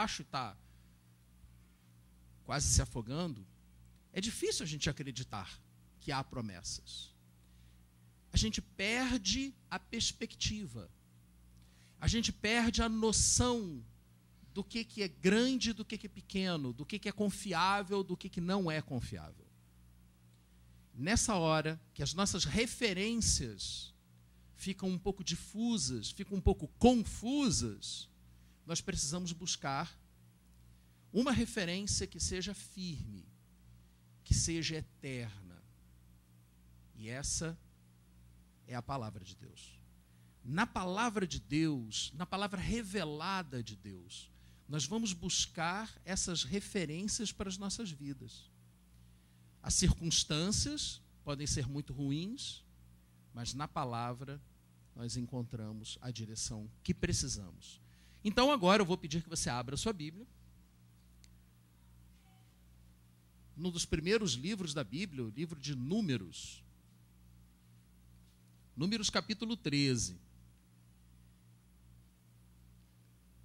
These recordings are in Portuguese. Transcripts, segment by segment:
baixo e está quase se afogando, é difícil a gente acreditar que há promessas. A gente perde a perspectiva. A gente perde a noção do que é grande, do que é pequeno, do que é confiável, do que não é confiável. Nessa hora que as nossas referências ficam um pouco difusas, ficam um pouco confusas, nós precisamos buscar uma referência que seja firme, que seja eterna. E essa é a palavra de Deus. Na palavra de Deus, na palavra revelada de Deus, nós vamos buscar essas referências para as nossas vidas. As circunstâncias podem ser muito ruins, mas na palavra nós encontramos a direção que precisamos. Então agora eu vou pedir que você abra a sua Bíblia. Num dos primeiros livros da Bíblia, o livro de Números. Números capítulo 13.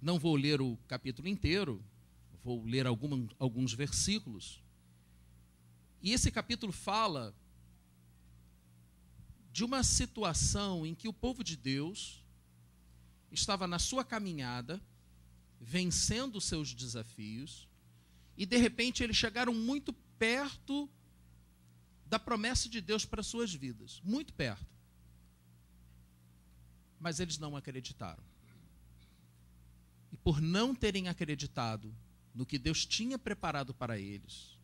Não vou ler o capítulo inteiro, vou ler alguns versículos. E esse capítulo fala de uma situação em que o povo de Deus estava na sua caminhada, vencendo os seus desafios, e de repente eles chegaram muito perto da promessa de Deus para as suas vidas, muito perto. Mas eles não acreditaram. E por não terem acreditado no que Deus tinha preparado para eles,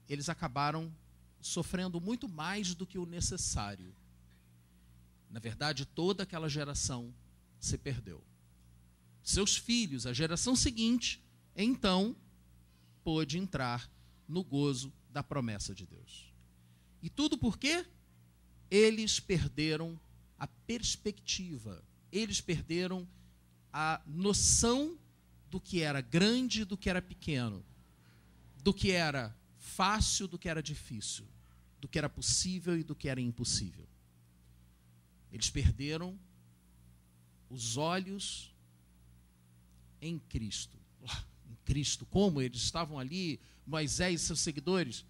eles acabaram sofrendo muito mais do que o necessário. Na verdade, toda aquela geração se perdeu. Seus filhos, a geração seguinte, então, pôde entrar no gozo da promessa de Deus. E tudo por quê? Eles perderam a perspectiva, eles perderam a noção do que era grande e do que era pequeno, do que era fácil, do que era difícil, do que era possível e do que era impossível. Eles perderam os olhos em Cristo. Em Cristo, como eles estavam ali, Moisés e seus seguidores.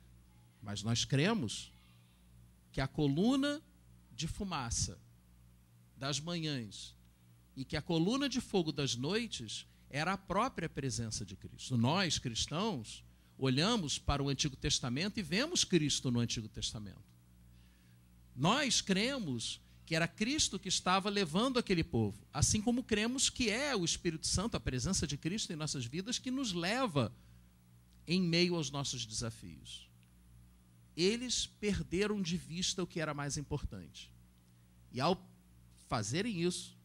Mas nós cremos que a coluna de fumaça das manhãs e que a coluna de fogo das noites era a própria presença de Cristo. Nós, cristãos, olhamos para o Antigo Testamento e vemos Cristo no Antigo Testamento. Nós cremos que era Cristo que estava levando aquele povo, assim como cremos que é o Espírito Santo, a presença de Cristo em nossas vidas, que nos leva em meio aos nossos desafios. Eles perderam de vista o que era mais importante. E ao fazerem isso,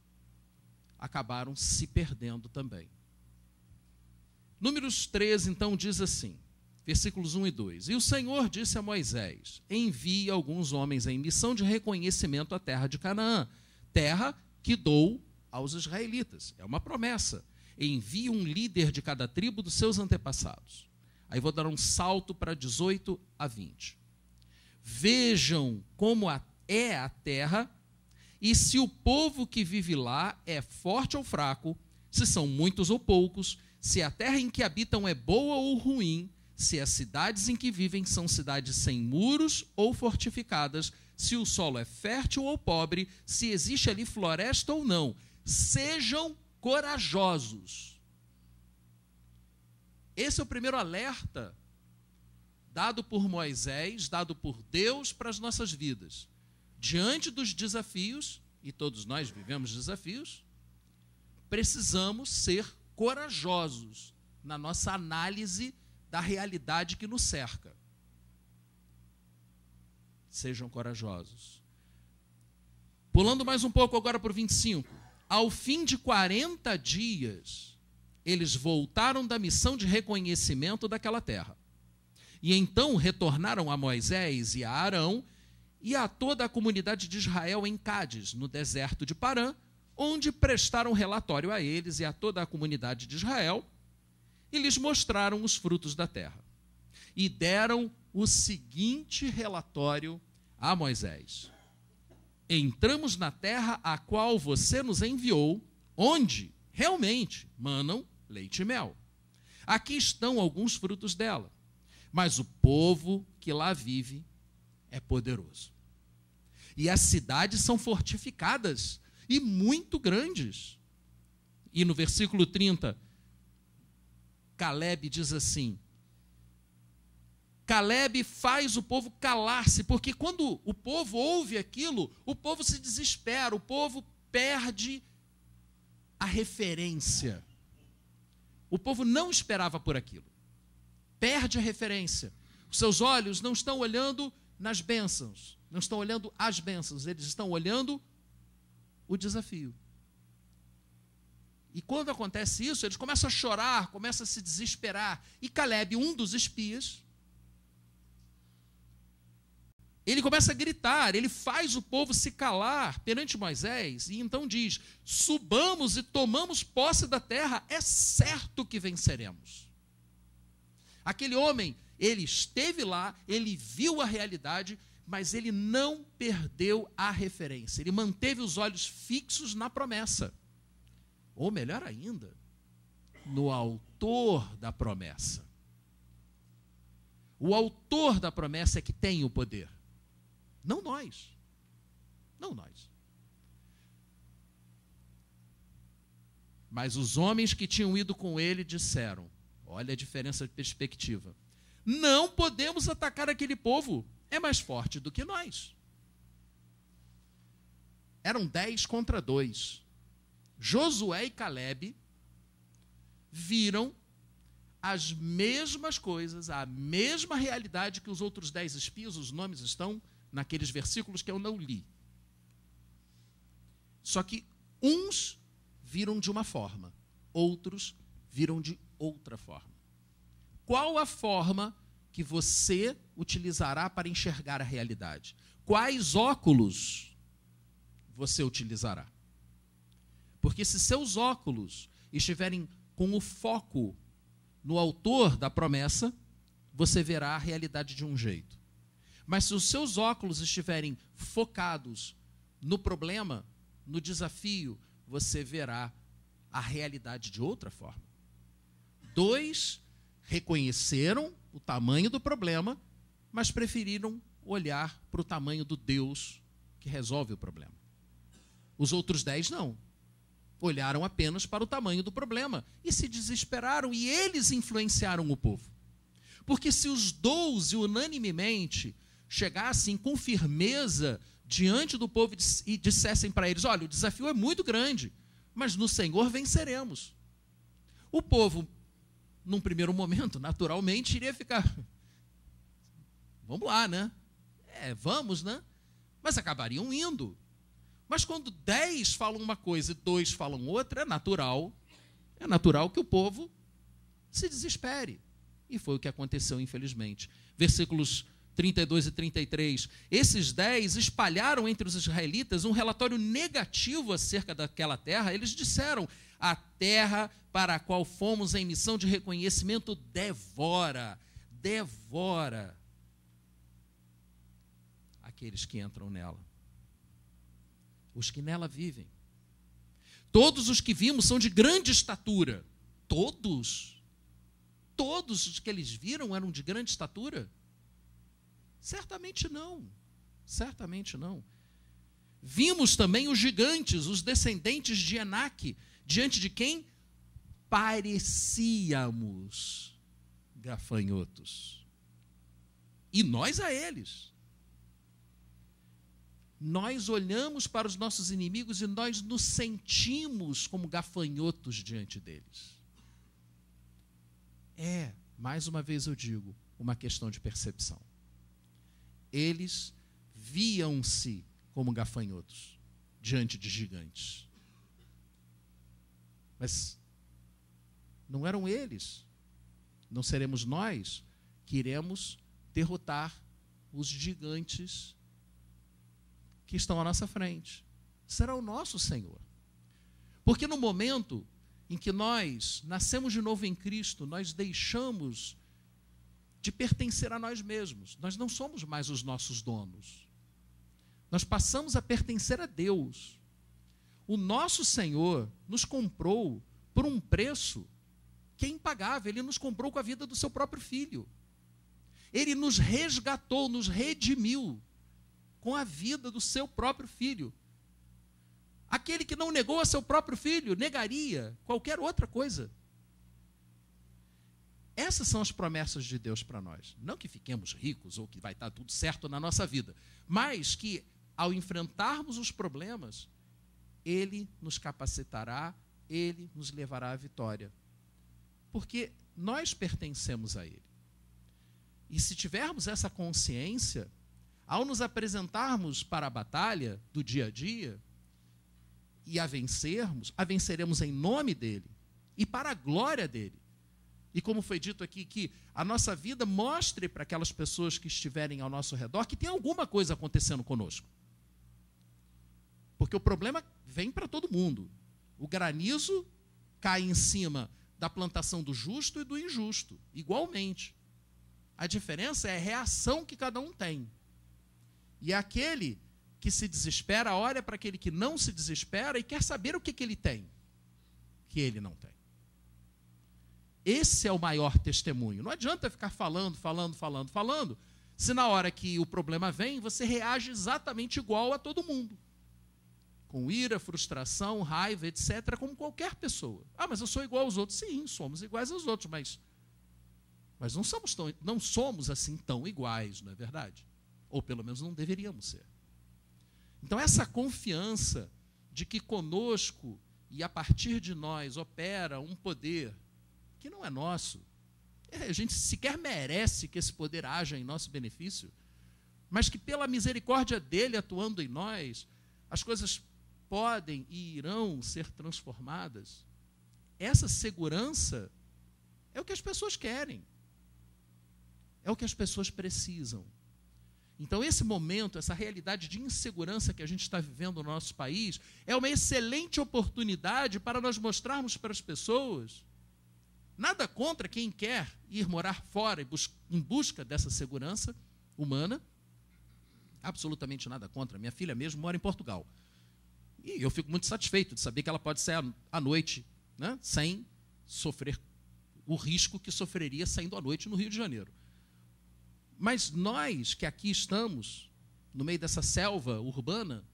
acabaram se perdendo também. Números 13, então, diz assim, versículos 1 e 2. E o Senhor disse a Moisés, envie alguns homens em missão de reconhecimento à terra de Canaã, terra que dou aos israelitas. É uma promessa. Envie um líder de cada tribo dos seus antepassados. Aí vou dar um salto para 18 a 20. Vejam como é a terra e se o povo que vive lá é forte ou fraco, se são muitos ou poucos, se a terra em que habitam é boa ou ruim, se as cidades em que vivem são cidades sem muros ou fortificadas, se o solo é fértil ou pobre, se existe ali floresta ou não. Sejam corajosos. Esse é o primeiro alerta dado por Moisés, dado por Deus para as nossas vidas. Diante dos desafios, e todos nós vivemos desafios, precisamos ser corajosos na nossa análise da realidade que nos cerca. Sejam corajosos. Pulando mais um pouco agora para o 25. Ao fim de 40 dias, eles voltaram da missão de reconhecimento daquela terra. E então retornaram a Moisés e a Arão e a toda a comunidade de Israel em Cádiz, no deserto de Parã, onde prestaram relatório a eles e a toda a comunidade de Israel, e lhes mostraram os frutos da terra. E deram o seguinte relatório a Moisés: entramos na terra a qual você nos enviou, onde realmente manam leite e mel. Aqui estão alguns frutos dela, mas o povo que lá vive é poderoso. E as cidades são fortificadas e muito grandes. E no versículo 30, Caleb diz assim: Caleb faz o povo calar-se, porque quando o povo ouve aquilo, o povo se desespera, o povo perde a referência. O povo não esperava por aquilo. Perde a referência. Os seus olhos não estão olhando nas bênçãos, não estão olhando as bênçãos, eles estão olhando o desafio. E quando acontece isso, eles começam a chorar, começam a se desesperar. E Caleb, um dos espias, ele começa a gritar, ele faz o povo se calar perante Moisés, e então diz: subamos e tomamos posse da terra, é certo que venceremos. Aquele homem, ele esteve lá, ele viu a realidade, mas ele não perdeu a referência, ele manteve os olhos fixos na promessa. Ou melhor ainda, no autor da promessa. O autor da promessa é que tem o poder. Não nós. Não nós. Mas os homens que tinham ido com ele disseram: olha a diferença de perspectiva. Não podemos atacar aquele povo, é mais forte do que nós. Eram 10 contra 2. Josué e Caleb viram as mesmas coisas, a mesma realidade que os outros 10 espias, os nomes estão naqueles versículos que eu não li. Só que uns viram de uma forma, outros viram de outra forma. Qual a forma que você utilizará para enxergar a realidade? Quais óculos você utilizará? Porque se seus óculos estiverem com o foco no autor da promessa, você verá a realidade de um jeito. Mas se os seus óculos estiverem focados no problema, no desafio, você verá a realidade de outra forma. 2 reconheceram o tamanho do problema, mas preferiram olhar para o tamanho do Deus que resolve o problema. Os outros 10 não. Olharam apenas para o tamanho do problema e se desesperaram, e eles influenciaram o povo. Porque se os 12 unanimemente chegassem com firmeza diante do povo e dissessem para eles: olha, o desafio é muito grande, mas no Senhor venceremos. O povo, num primeiro momento, naturalmente, iria ficar: vamos lá, né? Vamos, né? Mas acabariam indo. Mas quando 10 falam uma coisa e 2 falam outra, é natural que o povo se desespere. E foi o que aconteceu, infelizmente. Versículos 32 e 33. Esses 10 espalharam entre os israelitas um relatório negativo acerca daquela terra. Eles disseram: a terra para a qual fomos em missão de reconhecimento devora aqueles que entram nela. Os que nela vivem. Todos os que vimos são de grande estatura. Todos os que eles viram eram de grande estatura? Certamente não. Certamente não. Vimos também os gigantes, os descendentes de Enaque, diante de quem parecíamos gafanhotos. E nós a eles. Nós olhamos para os nossos inimigos e nós nos sentimos como gafanhotos diante deles. Mais uma vez eu digo, uma questão de percepção. Eles viam-se como gafanhotos diante de gigantes. Mas não eram eles. Não seremos nós que iremos derrotar os gigantes que estão à nossa frente. Será o nosso Senhor. Porque no momento em que nós nascemos de novo em Cristo, nós deixamos de pertencer a nós mesmos. Nós não somos mais os nossos donos. Nós passamos a pertencer a Deus. O nosso Senhor nos comprou por um preço que é impagável. Ele nos comprou com a vida do seu próprio filho. Ele nos resgatou, nos redimiu com a vida do seu próprio filho. Aquele que não negou a seu próprio filho, negaria qualquer outra coisa. Essas são as promessas de Deus para nós. Não que fiquemos ricos ou que vai estar tudo certo na nossa vida, mas que ao enfrentarmos os problemas, Ele nos capacitará, Ele nos levará à vitória. Porque nós pertencemos a Ele. E se tivermos essa consciência, ao nos apresentarmos para a batalha do dia a dia, e a venceremos em nome dEle, e para a glória dEle. E como foi dito aqui, que a nossa vida mostre para aquelas pessoas que estiverem ao nosso redor que tem alguma coisa acontecendo conosco. Porque o problema vem para todo mundo. O granizo cai em cima da plantação do justo e do injusto, igualmente. A diferença é a reação que cada um tem. E aquele que se desespera olha para aquele que não se desespera e quer saber o que ele tem, que ele não tem. Esse é o maior testemunho. Não adianta ficar falando, se na hora que o problema vem, você reage exatamente igual a todo mundo. Com ira, frustração, raiva, etc., como qualquer pessoa. Ah, mas eu sou igual aos outros. Sim, somos iguais aos outros, mas não somos assim tão iguais, não é verdade? Ou pelo menos não deveríamos ser. Então essa confiança de que conosco e a partir de nós opera um poder que não é nosso. A gente sequer merece que esse poder haja em nosso benefício, mas que pela misericórdia dele atuando em nós, as coisas podem e irão ser transformadas. Essa segurança é o que as pessoas querem. É o que as pessoas precisam. Então, esse momento, essa realidade de insegurança que a gente está vivendo no nosso país, é uma excelente oportunidade para nós mostrarmos para as pessoas, nada contra quem quer ir morar fora em busca dessa segurança humana, absolutamente nada contra. Minha filha mesmo mora em Portugal. E eu fico muito satisfeito de saber que ela pode sair à noite, né, sem sofrer o risco que sofreria saindo à noite no Rio de Janeiro. Mas nós que aqui estamos, no meio dessa selva urbana,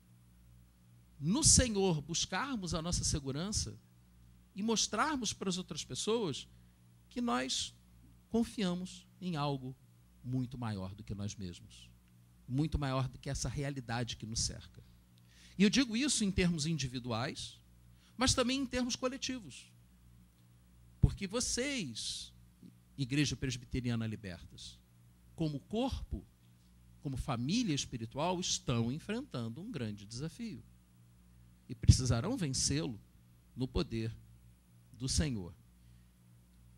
no Senhor buscarmos a nossa segurança e mostrarmos para as outras pessoas que nós confiamos em algo muito maior do que nós mesmos, muito maior do que essa realidade que nos cerca. E eu digo isso em termos individuais, mas também em termos coletivos. Porque vocês, Igreja Presbiteriana Libertas, como corpo, como família espiritual, estão enfrentando um grande desafio. E precisarão vencê-lo no poder do Senhor.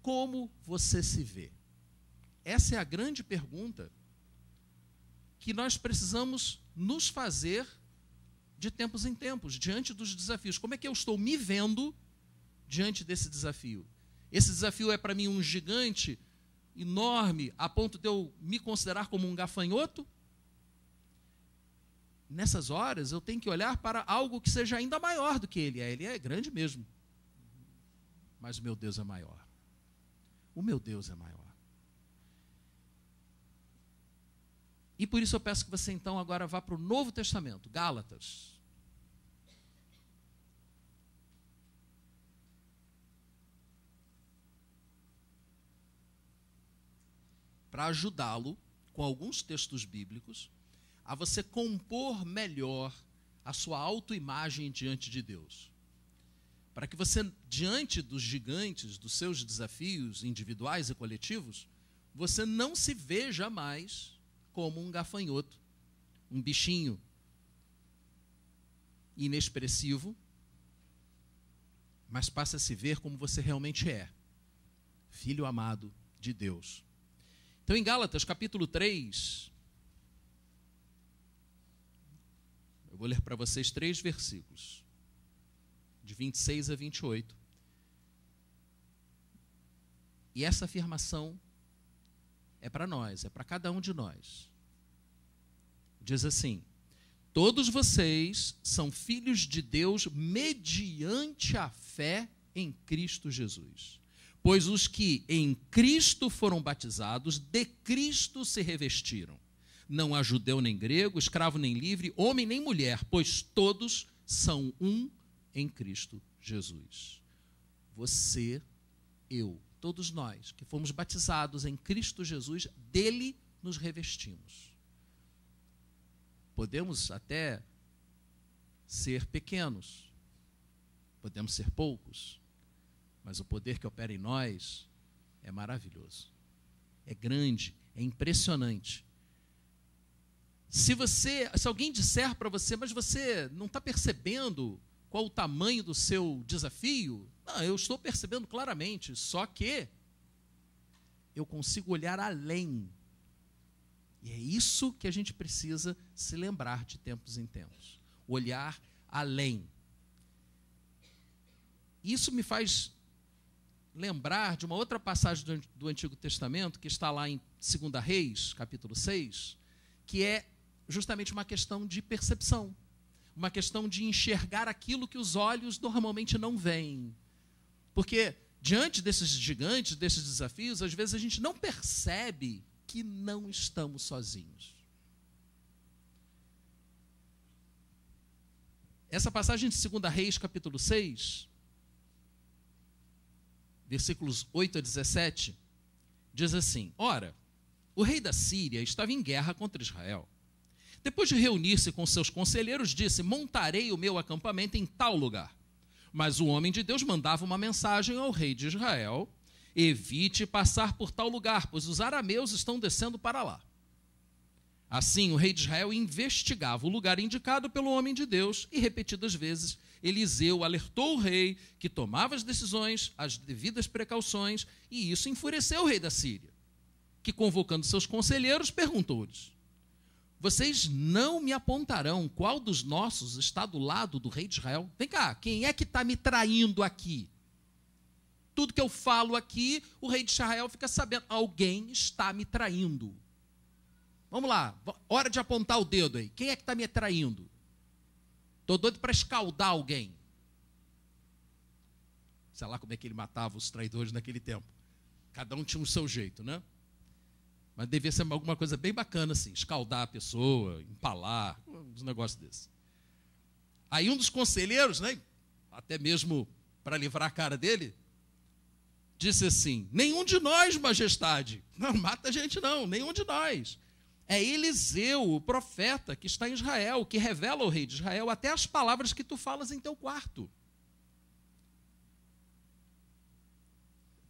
Como você se vê? Essa é a grande pergunta que nós precisamos nos fazer de tempos em tempos, diante dos desafios. Como é que eu estou me vendo diante desse desafio? Esse desafio é para mim um gigante enorme, a ponto de eu me considerar como um gafanhoto? Nessas horas, eu tenho que olhar para algo que seja ainda maior do que ele é. Ele é grande mesmo. Mas o meu Deus é maior. O meu Deus é maior. E por isso eu peço que você então agora vá para o Novo Testamento, Gálatas. Para ajudá-lo, com alguns textos bíblicos, a você compor melhor a sua autoimagem diante de Deus. Para que você, diante dos gigantes, dos seus desafios individuais e coletivos, você não se veja mais como um gafanhoto, um bichinho inexpressivo, mas passe a se ver como você realmente é, filho amado de Deus. Então, em Gálatas, capítulo 3, eu vou ler para vocês 3 versículos, de 26 a 28. E essa afirmação é para nós, é para cada um de nós. Diz assim: todos vocês são filhos de Deus mediante a fé em Cristo Jesus. Pois os que em Cristo foram batizados, de Cristo se revestiram. Não há judeu nem grego, escravo nem livre, homem nem mulher, pois todos são um em Cristo Jesus. Você, eu, todos nós que fomos batizados em Cristo Jesus, dele nos revestimos. Podemos até ser pequenos, podemos ser poucos, mas o poder que opera em nós é maravilhoso, é grande, é impressionante. Se alguém disser para você, mas você não está percebendo qual o tamanho do seu desafio? Não, eu estou percebendo claramente, só que eu consigo olhar além. E é isso que a gente precisa se lembrar de tempos em tempos. Olhar além. Isso me faz lembrar de uma outra passagem do Antigo Testamento, que está lá em 2 Reis, capítulo 6, que é justamente uma questão de percepção, uma questão de enxergar aquilo que os olhos normalmente não veem. Porque diante desses gigantes, desses desafios, às vezes a gente não percebe que não estamos sozinhos. Essa passagem de 2 Reis, capítulo 6, versículos 8 a 17, diz assim: Ora, o rei da Síria estava em guerra contra Israel. Depois de reunir-se com seus conselheiros, disse: montarei o meu acampamento em tal lugar. Mas o homem de Deus mandava uma mensagem ao rei de Israel: evite passar por tal lugar, pois os arameus estão descendo para lá. Assim, o rei de Israel investigava o lugar indicado pelo homem de Deus e, repetidas vezes, Eliseu alertou o rei que tomava as decisões, as devidas precauções, e isso enfureceu o rei da Síria, que, convocando seus conselheiros, perguntou-lhes: vocês não me apontarão qual dos nossos está do lado do rei de Israel? Vem cá, quem é que está me traindo aqui? Tudo que eu falo aqui, o rei de Israel fica sabendo. Alguém está me traindo. Vamos lá, hora de apontar o dedo aí. Quem é que está me traindo? Estou doido para escaldar alguém. Sei lá como é que ele matava os traidores naquele tempo. Cada um tinha o seu jeito, né? Mas devia ser alguma coisa bem bacana, assim, escaldar a pessoa, empalar, uns negócios desses. Aí um dos conselheiros, né, até mesmo para livrar a cara dele, disse assim: nenhum de nós, majestade. Não mata a gente não, nenhum de nós. É Eliseu, o profeta, que está em Israel, que revela ao rei de Israel até as palavras que tu falas em teu quarto.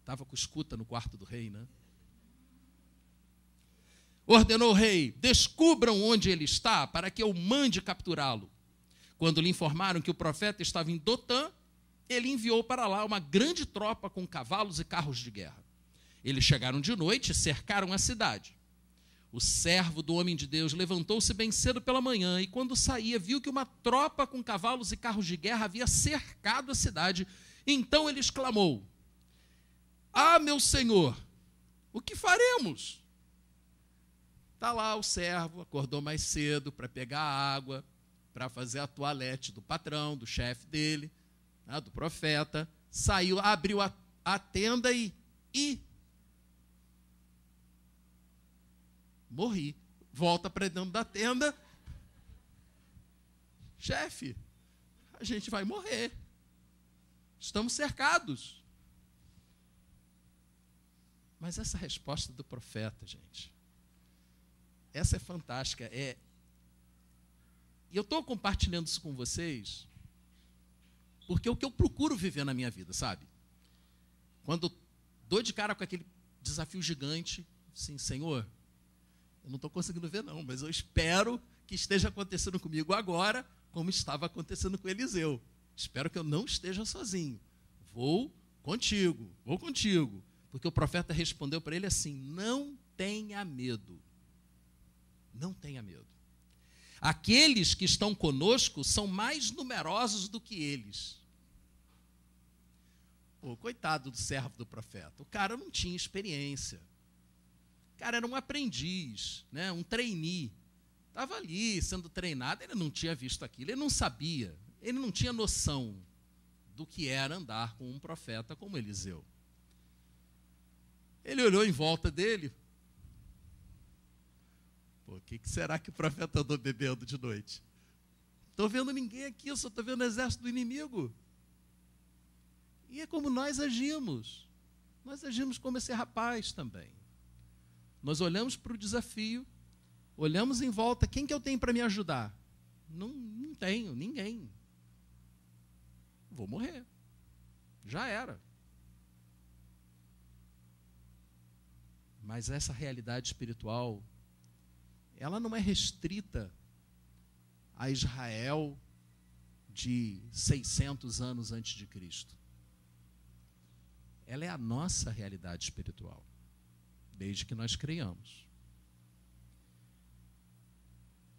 Estava com escuta no quarto do rei, né? Ordenou o rei: descubram onde ele está, para que eu mande capturá-lo. Quando lhe informaram que o profeta estava em Dotã, ele enviou para lá uma grande tropa com cavalos e carros de guerra. Eles chegaram de noite e cercaram a cidade. O servo do homem de Deus levantou-se bem cedo pela manhã e, quando saía, viu que uma tropa com cavalos e carros de guerra havia cercado a cidade. Então ele exclamou: ah, meu senhor, o que faremos? Está lá o servo, acordou mais cedo para pegar a água, para fazer a toalete do patrão, do chefe dele, né, do profeta. Saiu, abriu a tenda e morri. Volta para dentro da tenda. Chefe, a gente vai morrer. Estamos cercados. Mas essa resposta do profeta, gente, essa é fantástica. E eu estou compartilhando isso com vocês porque é o que eu procuro viver na minha vida, sabe? Quando dou de cara com aquele desafio gigante, assim: Senhor, eu não estou conseguindo ver não, mas eu espero que esteja acontecendo comigo agora, como estava acontecendo com Eliseu. Espero que eu não esteja sozinho. Vou contigo. Porque o profeta respondeu para ele assim: não tenha medo. Não tenha medo. Aqueles que estão conosco são mais numerosos do que eles. Pô, coitado do servo do profeta. O cara não tinha experiência. O cara era um aprendiz, né? Um trainee. Estava ali sendo treinado, ele não tinha visto aquilo, ele não sabia, ele não tinha noção do que era andar com um profeta como Eliseu. Ele olhou em volta dele. Pô, o que será que o profeta andou bebendo de noite? Estou vendo ninguém aqui, eu só estou vendo o exército do inimigo. E é como nós agimos. Nós agimos como esse rapaz também. Nós olhamos para o desafio, olhamos em volta, quem que eu tenho para me ajudar? Não tenho, ninguém. Vou morrer. Já era. Mas essa realidade espiritual, ela não é restrita a Israel de 600 anos antes de Cristo. Ela é a nossa realidade espiritual, desde que nós creiamos.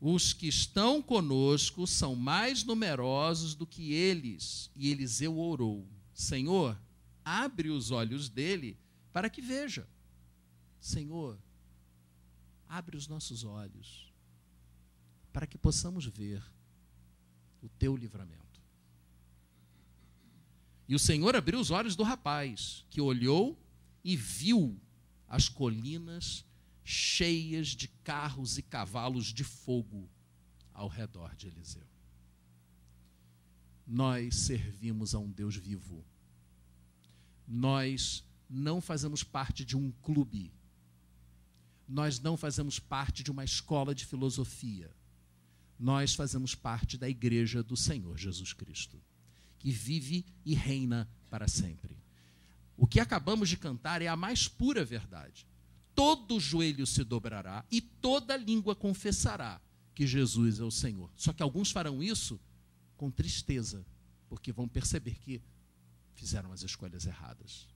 Os que estão conosco são mais numerosos do que eles. E Eliseu orou: Senhor, abre os olhos dele para que veja. Senhor, abre os nossos olhos para que possamos ver o teu livramento. E o Senhor abriu os olhos do rapaz, que olhou e viu as colinas cheias de carros e cavalos de fogo ao redor de Eliseu. Nós servimos a um Deus vivo. Nós não fazemos parte de um clube. Nós não fazemos parte de uma escola de filosofia. Nós fazemos parte da igreja do Senhor Jesus Cristo, que vive e reina para sempre. O que acabamos de cantar é a mais pura verdade. Todo joelho se dobrará e toda língua confessará que Jesus é o Senhor. Só que alguns farão isso com tristeza, porque vão perceber que fizeram as escolhas erradas,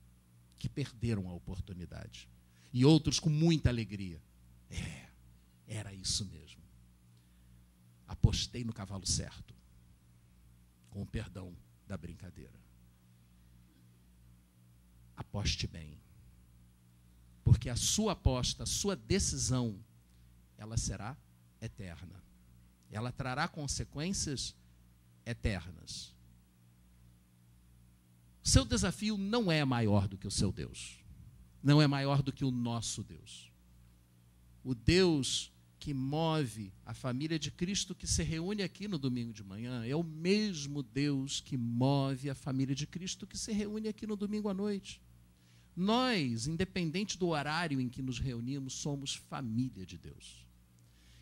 que perderam a oportunidade. E outros com muita alegria. Era isso mesmo. Apostei no cavalo certo, com o perdão da brincadeira. Aposte bem, porque a sua aposta, a sua decisão, ela será eterna. Ela trará consequências eternas. O seu desafio não é maior do que o seu Deus. Não é maior do que o nosso Deus. O Deus que move a família de Cristo que se reúne aqui no domingo de manhã é o mesmo Deus que move a família de Cristo que se reúne aqui no domingo à noite. Nós, independente do horário em que nos reunimos, somos família de Deus.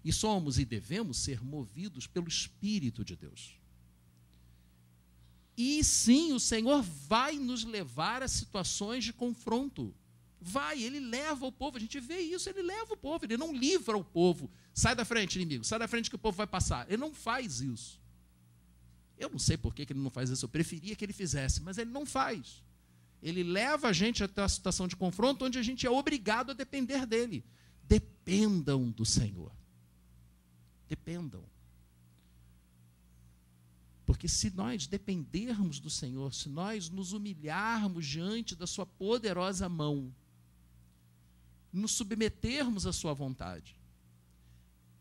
E somos e devemos ser movidos pelo Espírito de Deus. E sim, o Senhor vai nos levar a situações de confronto. Vai, ele leva o povo, a gente vê isso, ele leva o povo, ele não livra o povo. Sai da frente, inimigo, sai da frente que o povo vai passar. Ele não faz isso. Eu não sei por que ele não faz isso, eu preferia que ele fizesse, mas ele não faz. Ele leva a gente até uma situação de confronto onde a gente é obrigado a depender dele. Dependam do Senhor. Dependam. Porque se nós dependermos do Senhor, se nós nos humilharmos diante da sua poderosa mão, nos submetermos à sua vontade,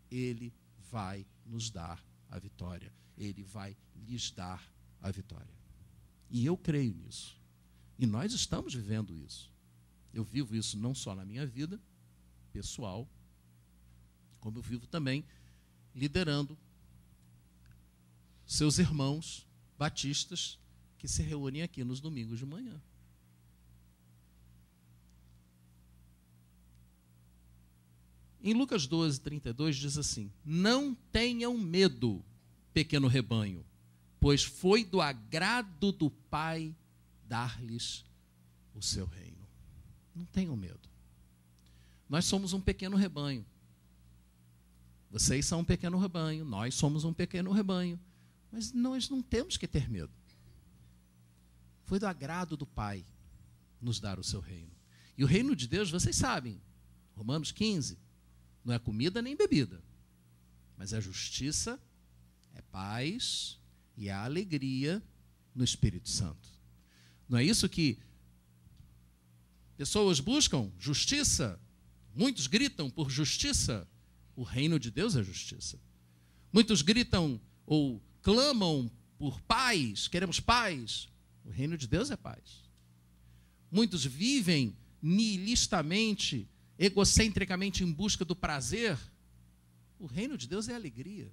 ele vai nos dar a vitória. Ele vai lhes dar a vitória. E eu creio nisso. E nós estamos vivendo isso. Eu vivo isso não só na minha vida pessoal, como eu vivo também liderando seus irmãos batistas que se reúnem aqui nos domingos de manhã. Em Lucas 12, 32 diz assim: não tenham medo, pequeno rebanho, pois foi do agrado do Pai dar-lhes o seu reino. Não tenham medo. Nós somos um pequeno rebanho. Vocês são um pequeno rebanho, nós somos um pequeno rebanho. Mas nós não temos que ter medo. Foi do agrado do Pai nos dar o seu reino. E o reino de Deus, vocês sabem, Romanos 15, não é comida nem bebida, mas é justiça, é paz e é alegria no Espírito Santo. Não é isso que pessoas buscam? Justiça? Muitos gritam por justiça. O reino de Deus é justiça. Muitos gritam ou clamam por paz, queremos paz. O reino de Deus é paz. Muitos vivem nihilistamente, egocentricamente em busca do prazer, o reino de Deus é alegria.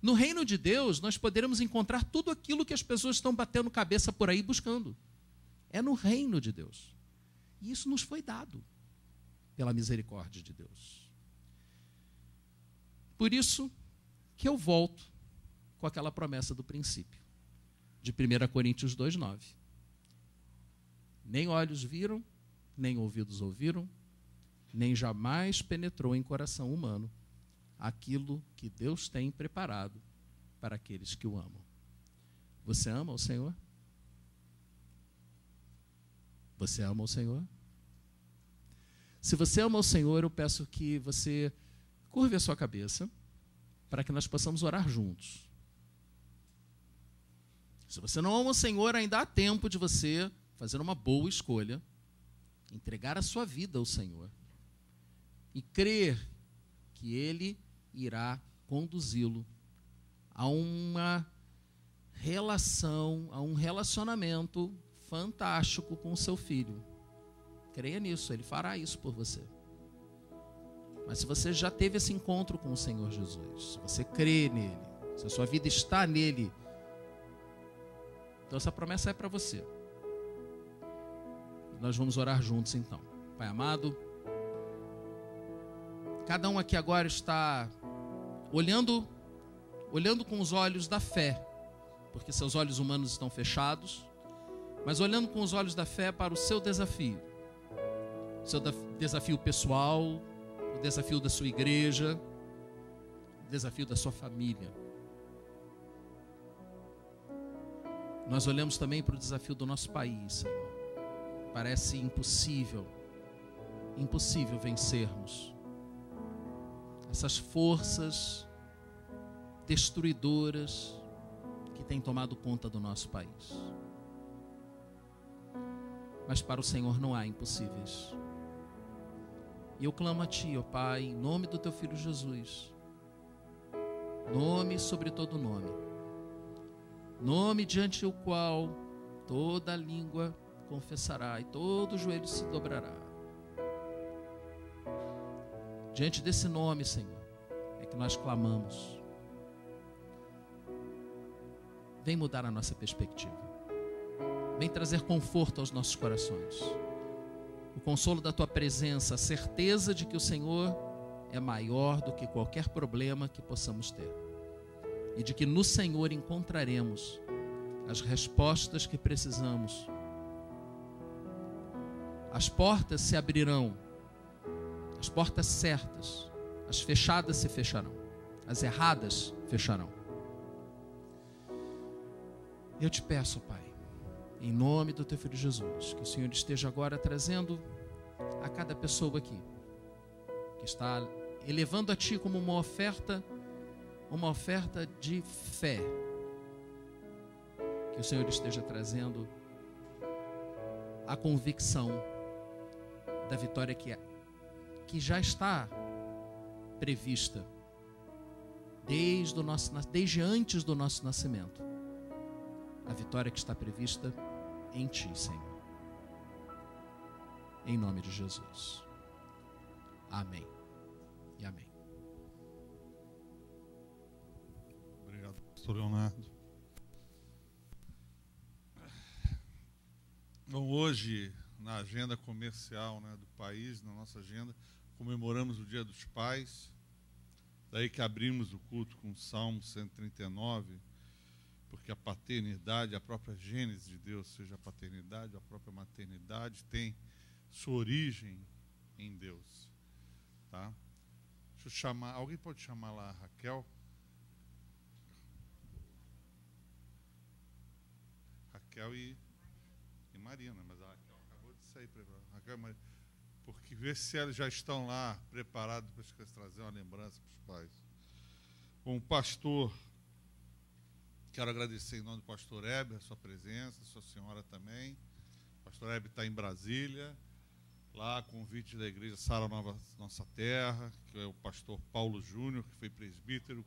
No reino de Deus, nós poderemos encontrar tudo aquilo que as pessoas estão batendo cabeça por aí buscando. É no reino de Deus. E isso nos foi dado pela misericórdia de Deus. Por isso que eu volto com aquela promessa do princípio, de 1 Coríntios 2,9. Nem olhos viram, nem ouvidos ouviram, nem jamais penetrou em coração humano aquilo que Deus tem preparado para aqueles que o amam. Você ama o Senhor? Você ama o Senhor? Se você ama o Senhor, eu peço que você curve a sua cabeça para que nós possamos orar juntos. Se você não ama o Senhor, ainda há tempo de você fazer uma boa escolha, entregar a sua vida ao Senhor e crer que Ele irá conduzi-lo a uma relação, a um relacionamento fantástico com o seu filho. Creia nisso, Ele fará isso por você. Mas se você já teve esse encontro com o Senhor Jesus, se você crê nele, se a sua vida está nele, então essa promessa é para você. Nós vamos orar juntos então. Pai amado, cada um aqui agora está olhando com os olhos da fé, porque seus olhos humanos estão fechados, mas olhando com os olhos da fé para o seu desafio pessoal, o desafio da sua igreja, o desafio da sua família. Nós olhamos também para o desafio do nosso país, Senhor. Parece impossível vencermos essas forças destruidoras que têm tomado conta do nosso país. Mas para o Senhor não há impossíveis. E eu clamo a Ti, ó Pai, em nome do Teu Filho Jesus, nome sobre todo nome, nome diante do qual toda língua confessará e todo joelho se dobrará. Diante desse nome, Senhor, é que nós clamamos. Vem mudar a nossa perspectiva. Vem trazer conforto aos nossos corações. O consolo da Tua presença, a certeza de que o Senhor é maior do que qualquer problema que possamos ter. E de que no Senhor encontraremos as respostas que precisamos. As portas se abrirão, as portas certas, as fechadas se fecharão, as erradas fecharão. Eu te peço, Pai, em nome do Teu Filho Jesus, que o Senhor esteja agora trazendo a cada pessoa aqui, que está elevando a Ti como uma oferta de fé, que o Senhor esteja trazendo a convicção da vitória que já está prevista desde antes do nosso nascimento. A vitória que está prevista em Ti, Senhor. Em nome de Jesus. Amém e amém. Obrigado, pastor Leonardo. Bom, hoje, na agenda comercial, né, do país, na nossa agenda, comemoramos o Dia dos Pais. Daí que abrimos o culto com o Salmo 139, porque a paternidade, a própria gênese de Deus, seja a paternidade, a própria maternidade, tem sua origem em Deus. Tá? Deixa eu chamar, alguém pode chamar lá a Raquel? Raquel e Marina, mas a Raquel acabou de sair. Raquel e Marina, porque vê se eles já estão lá preparados para trazer uma lembrança para os pais. Bom, pastor, quero agradecer em nome do pastor Heber a sua presença, a sua senhora também. O pastor Heber está em Brasília, lá a convite da igreja Sara Nova Nossa Terra, que é o pastor Paulo Júnior, que foi presbítero.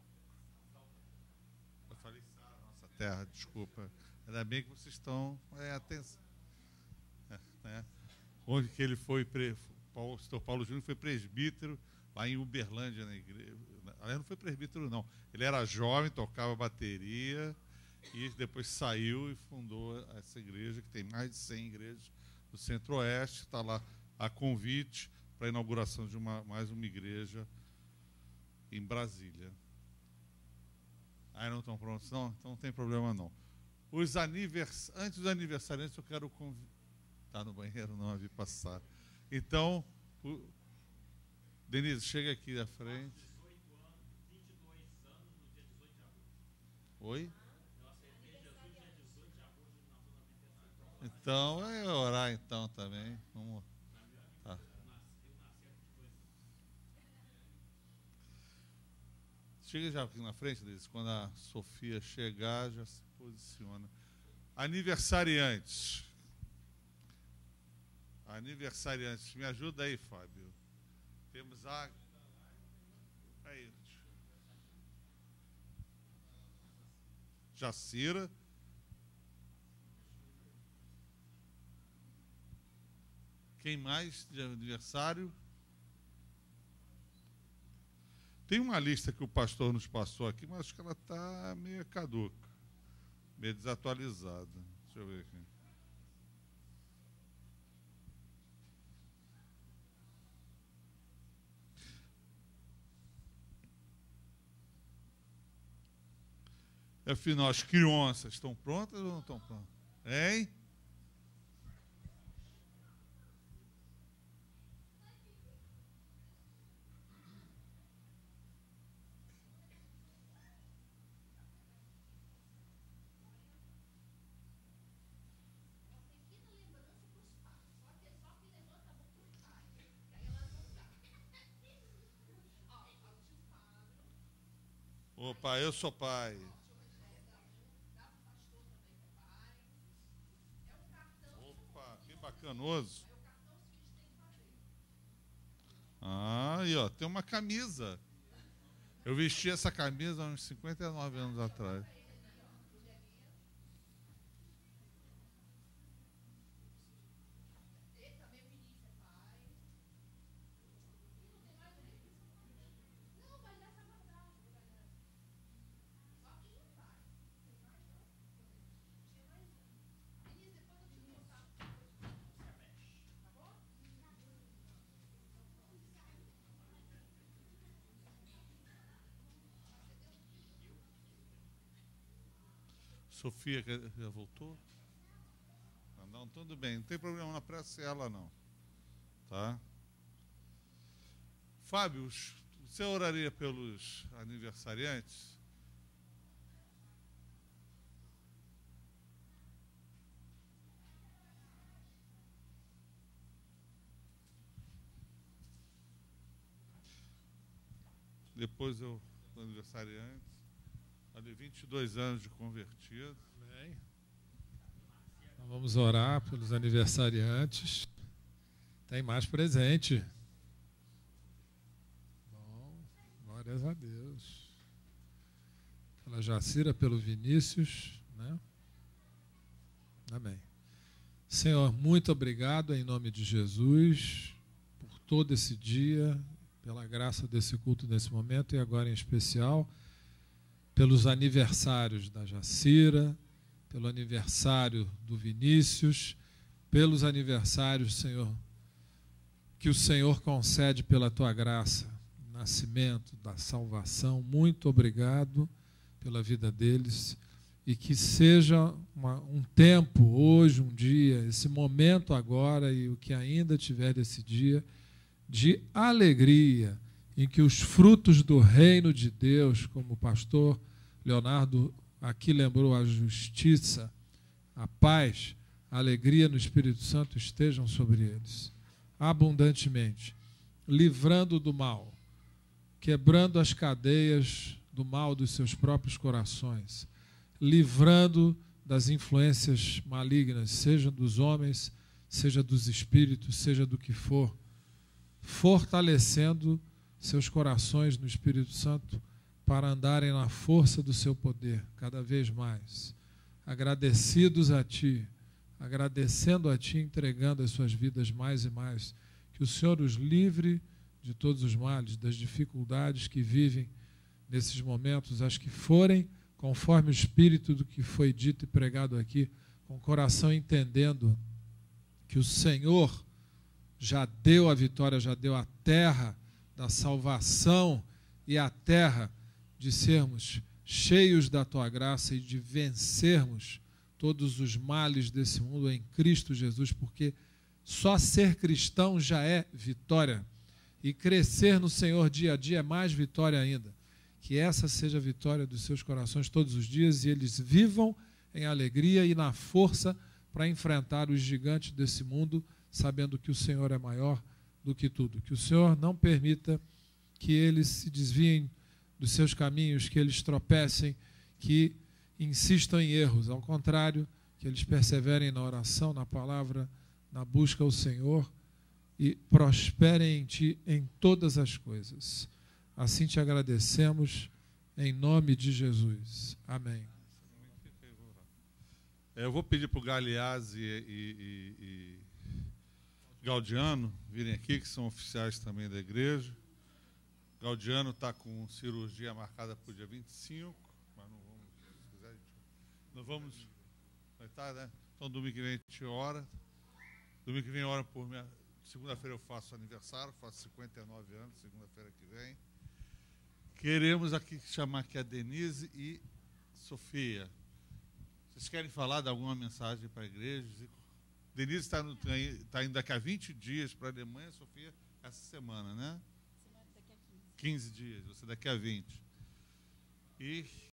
Eu falei Sara Nossa Terra, desculpa. Ainda bem que vocês estão atenção. onde que ele foi, o pastor Paulo Júnior foi presbítero lá em Uberlândia, na igreja. Aliás, não foi presbítero, não. Ele era jovem, tocava bateria e depois saiu e fundou essa igreja, que tem mais de 100 igrejas do Centro-Oeste. Está lá a convite para a inauguração de mais uma igreja em Brasília. Aí não estão prontos, não? Então não tem problema, não. Antes dos aniversariantes, eu quero convidar. Está no banheiro? Não a vi passar. Então, Denise, chega aqui à frente. 18 anos, 22 anos, no dia 18 de agosto. Oi? Eu aceitei Jesus dia 18 de agosto de 1995. Então, é orar então também. Vamos. Tá. Chega já aqui na frente deles. Quando a Sofia chegar, já se posiciona. Aniversariantes. Aniversariantes. Me ajuda aí, Fábio. Temos a... Aí. Jacira. Quem mais de aniversário? Tem uma lista que o pastor nos passou aqui, mas acho que ela está meio caduca, meio desatualizada. Deixa eu ver aqui. Afinal, as crianças estão prontas ou não estão prontas? Hein? Opa, eu sou pai. Opa, que bacanoso. Ah, e ó, tem uma camisa. Eu vesti essa camisa há uns 59 anos atrás. Sofia já voltou? Não, tudo bem, não tem problema na pressa ela não. Tá? Fábio, você oraria pelos aniversariantes? Depois eu, aniversariantes. Ali, 22 anos de convertido. Amém. Então vamos orar pelos aniversariantes. Tem mais presente. Bom, glórias a Deus. Pela Jacira, pelo Vinícius, né? Amém. Senhor, muito obrigado em nome de Jesus por todo esse dia, pela graça desse culto nesse momento e agora em especial pelos aniversários da Jacira, pelo aniversário do Vinícius, pelos aniversários, Senhor, que o Senhor concede pela Tua graça, nascimento, da salvação. Muito obrigado pela vida deles e que seja um tempo, hoje, um dia, esse momento agora e o que ainda tiver desse dia, de alegria, em que os frutos do reino de Deus, como o pastor Leonardo aqui lembrou, a justiça, a paz, a alegria no Espírito Santo estejam sobre eles, abundantemente, livrando do mal, quebrando as cadeias do mal dos seus próprios corações, livrando das influências malignas, seja dos homens, seja dos espíritos, seja do que for, fortalecendo seus corações no Espírito Santo para andarem na força do seu poder cada vez mais, agradecidos a Ti, agradecendo a Ti, entregando as suas vidas mais e mais. Que o Senhor os livre de todos os males, das dificuldades que vivem nesses momentos, as que forem conforme o espírito do que foi dito e pregado aqui, com o coração entendendo que o Senhor já deu a vitória, já deu a terra da salvação e a terra de sermos cheios da Tua graça e de vencermos todos os males desse mundo em Cristo Jesus, porque só ser cristão já é vitória. E crescer no Senhor dia a dia é mais vitória ainda. Que essa seja a vitória dos seus corações todos os dias e eles vivam em alegria e na força para enfrentar os gigantes desse mundo, sabendo que o Senhor é maior do que tudo. Que o Senhor não permita que eles se desviem dos seus caminhos, que eles tropecem, que insistam em erros. Ao contrário, que eles perseverem na oração, na palavra, na busca ao Senhor e prosperem em Ti em todas as coisas. Assim te agradecemos, em nome de Jesus. Amém. Eu vou pedir para o Galeazzi e Gaudiano virem aqui, que são oficiais também da igreja. Gaudiano está com cirurgia marcada para o dia 25, mas não vamos, se quiser, não vamos. Vai estar, né? Então, domingo que vem a gente ora. Domingo que vem ora por minha. Segunda-feira eu faço aniversário, faço 59 anos, segunda-feira que vem. Queremos aqui chamar aqui a Denise e Sofia. Vocês querem falar de alguma mensagem para a igreja? Denise está indo daqui a 20 dias para a Alemanha, Sofia, essa semana, né? Semana daqui a 15 dias, você daqui a 20. E